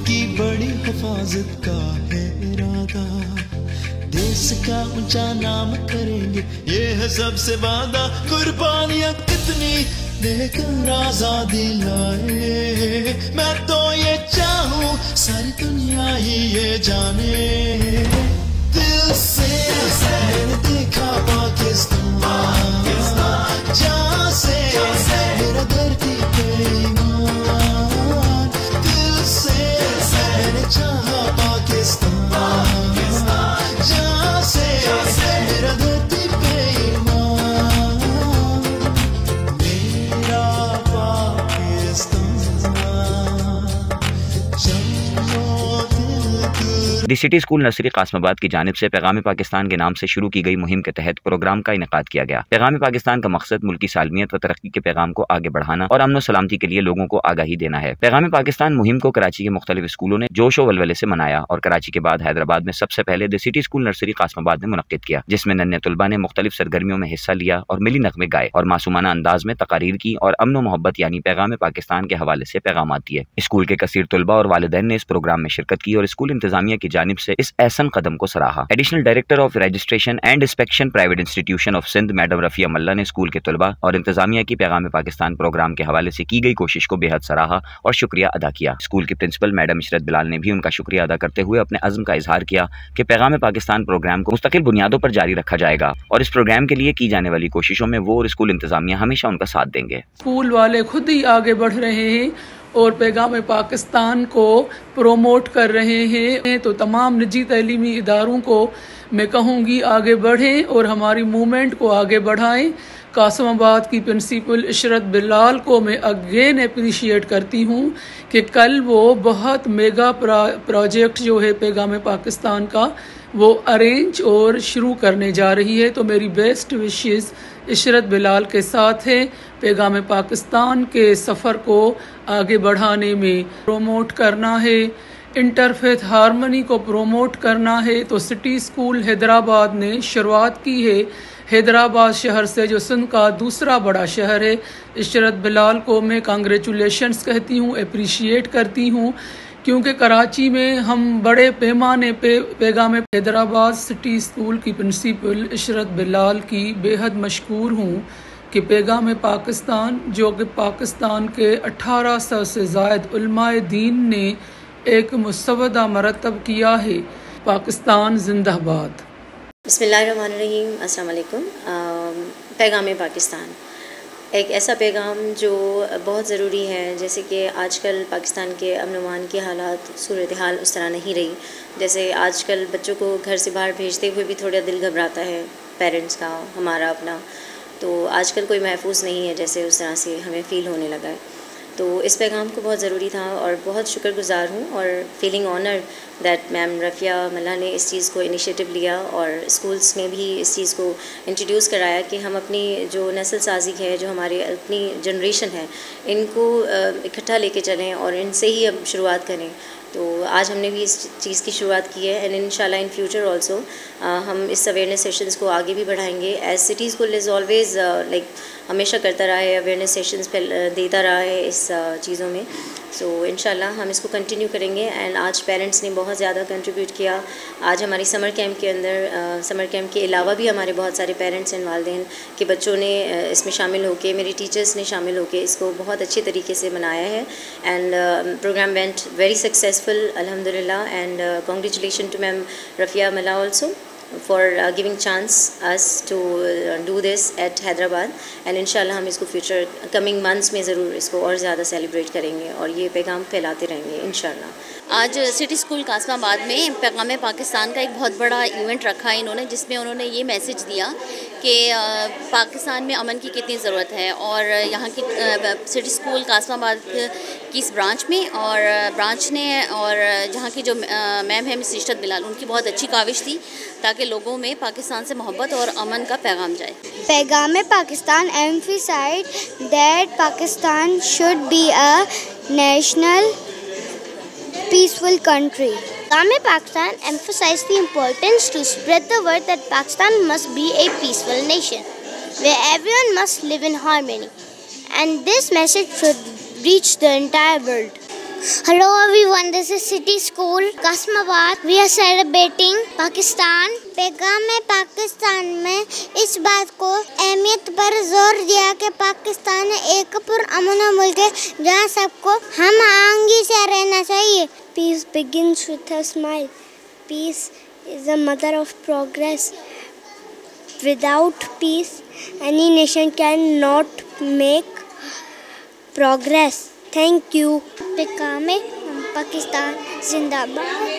की बड़ी हिफाजत का है इरादा, देश का ऊंचा नाम करेंगे ये है सबसे वादा, कुर्बानियां कितनी देकर आजादी लाए, मैं तो ये चाहूं सारी दुनिया ही ये जाने, दिल से मैंने देखा पाकिस्तान, जहाँ से मेरा धरती पे ईमान, दिल से मैंने चाहा पाकिस्तान, जहाँ से मेरा धरती पे ईमान, मेरा पाकिस्तान, चलो दिल दी सिटी स्कूल नर्सरी कासमाबाद की जानिब से पैगाम पाकिस्तान के नाम से शुरू की गई मुहिम के तहत प्रोग्राम का इनेकाद किया गया। पैगाम पाकिस्तान का मकसद मुल्की सालमियत व तरक्की के पैगाम को आगे बढ़ाना और अमन सलामती के लिए लोगों को आगाही देना है। पैगाम पाकिस्तान मुहिम को कराची के मुख्तलिफ स्कूलों ने जोश व वलवले से मनाया और कराची के बाद हैदराबाद में सबसे पहले दी सिटी स्कूल नर्सरी कासमाबाद में मुनक्किद किया, जिसमें नन्हे तलबा ने मुख्तलिफ सरगर्मियों में हिस्सा लिया और मिली नगमे गाए और मासूमाना अंदाज में तकारीर की और अमन व मोहब्बत यानी पैगाम पाकिस्तान के हवाले से पैगाम दिए। स्कूल के कसीर तलबा और वालिदैन ने इस प्रोग्राम में शिरकत की और स्कूल इंतजामिया की जानिब से इस एहसन कदम को सराहा। Additional director of registration and inspection private institution of Sindh madam Rafia Malla ने स्कूल के तलबा और इंतजामिया की पैगाम पाकिस्तान प्रोग्राम के हवाले से की गई कोशिश को बेहद सराहा और शुक्रिया अदा किया। स्कूल की प्रिंसिपल मैडम इशरत बिलाल ने भी उनका शुक्रिया अदा करते हुए अपने अज़्म का इजहार किया कि पैगाम पाकिस्तान प्रोग्राम को मुस्तकिल बुनियादों पर जारी रखा जाएगा और इस प्रोग्राम के लिए की जाने वाली कोशिशों में वो और स्कूल इंतजामिया हमेशा उनका साथ देंगे। स्कूल वाले खुद ही आगे बढ़ रहे हैं और पैगाम पाकिस्तान को प्रोमोट कर रहे हैं, तो तमाम निजी तलीमी इदारों को मैं कहूँगी आगे बढ़ें और हमारी मूवमेंट को आगे बढ़ाएं। कासमाबाद की प्रिंसिपल इशरत बिलाल को मैं अगेन अप्रिशिएट करती हूँ कि कल वो बहुत मेगा प्रोजेक्ट जो है पैगाम पाकिस्तान का वो अरेंज और शुरू करने जा रही है, तो मेरी बेस्ट विशेस इशरत बिलाल के साथ है। पैगाम पाकिस्तान के सफ़र को आगे बढ़ाने में प्रोमोट करना है, इंटरफेथ हारमनी को प्रोमोट करना है, तो सिटी स्कूल हैदराबाद ने शुरुआत की है। हैदराबाद शहर से जो सिंध का दूसरा बड़ा शहर है, इशरत बिलाल को मैं कांग्रेचुलेशंस कहती हूँ, अप्रिशिएट करती हूँ, क्योंकि कराची में हम बड़े पैमाने पे पैगाम हैदराबाद सिटी स्कूल की प्रिंसिपल इशरत बिलाल की बेहद मशकूर हूँ कि पैगाम पाकिस्तान जो कि पाकिस्तान के 1800 से ज़ायद उलमाए दीन ने एक मुसवदा मरतब किया है। पाकिस्तान जिंदाबाद। बिस्मिल्लाहिर्रहमानिर्रहीम, अस्सलाम वालेकुम। पैगाम पाकिस्तान एक ऐसा पैगाम जो बहुत ज़रूरी है, जैसे कि आजकल पाकिस्तान के अमन अमान की हालात सूरत हाल उस तरह नहीं रही। जैसे आजकल बच्चों को घर से बाहर भेजते हुए भी थोड़ा दिल घबराता है, पेरेंट्स का, हमारा अपना, तो आजकल कोई महफूज नहीं है जैसे उस तरह से हमें फ़ील होने लगा है। तो इस पैगाम को बहुत ज़रूरी था और बहुत शुक्रगुजार हूँ और feeling honour that ma'am Rafia मल्ला ने इस चीज़ को इनिशिएटिव लिया और स्कूल्स में भी इस चीज़ को इंट्रोड्यूस कराया कि हम अपनी जो नस्ल साजी है, जो हमारे अपनी जनरेशन है, इनको इकट्ठा लेके चलें और इनसे ही अब शुरुआत करें। तो आज हमने भी इस चीज़ की शुरुआत की है एंड इंशाल्लाह इन फ्यूचर ऑल्सो हम इस अवेयरनेस सेशंस को आगे भी बढ़ाएंगे। As city school is always like हमेशा करता रहा है, अवेयरनेस सेशंस देता रहा है इस चीज़ों में। सो इंशाल्लाह हम इसको कंटिन्यू करेंगे एंड आज पेरेंट्स ने बहुत ज़्यादा कंट्रीब्यूट किया। आज हमारी समर कैंप के अंदर समर कैंप के अलावा भी हमारे बहुत सारे पेरेंट्स एंड वालिदैन के बच्चों ने इसमें शामिल होकर, मेरी टीचर्स ने शामिल होकर इसको बहुत अच्छे तरीके से मनाया है and programme went very successful अल्हम्दुलिल्लाह and congratulation to ma'am Rafia Malla also for giving chance us to do this at Hyderabad and इंशाल्लाह हम इसको फ्यूचर कमिंग मंथ्स में ज़रूर इसको और ज़्यादा सेलिब्रेट करेंगे और ये पैगाम फैलाते रहेंगे इंशाल्लाह। आज सिटी स्कूल कासमाबाद में पैगाम पाकिस्तान का एक बहुत बड़ा इवेंट रखा है इन्होंने, जिसमें उन्होंने ये मैसेज दिया कि पाकिस्तान में अमन की कितनी ज़रूरत है और यहाँ की सिटी स्कूल कासमाबाद की इस ब्रांच में और ब्रांच ने और जहाँ की जो मैम है मिस इशरत बिलाल, उनकी बहुत अच्छी काविश थी ताकि लोगों में पाकिस्तान से मोहब्बत और अमन का पैगाम जाए। पैगाम Pakistan emphasized that Pakistan should be a national peaceful country. पैगाम Pakistan emphasized the importance to spread the word that Pakistan must be a peaceful nation where everyone must live in harmony, and this message should reach the entire world. Hello everyone, this is City School, Qasmabad. We are celebrating Pakistan. पैगाम पाकिस्तान में इस बात को अहमियत पर जोर दिया कि पाकिस्तान एक पुरअमन मुल्क है जहाँ सबको हम आंगी से रहना चाहिए. Peace begins with a smile. Peace is the mother of progress. Without peace, any nation cannot make progress. Thank you. पैगाम पाकिस्तान जिंदाबाद.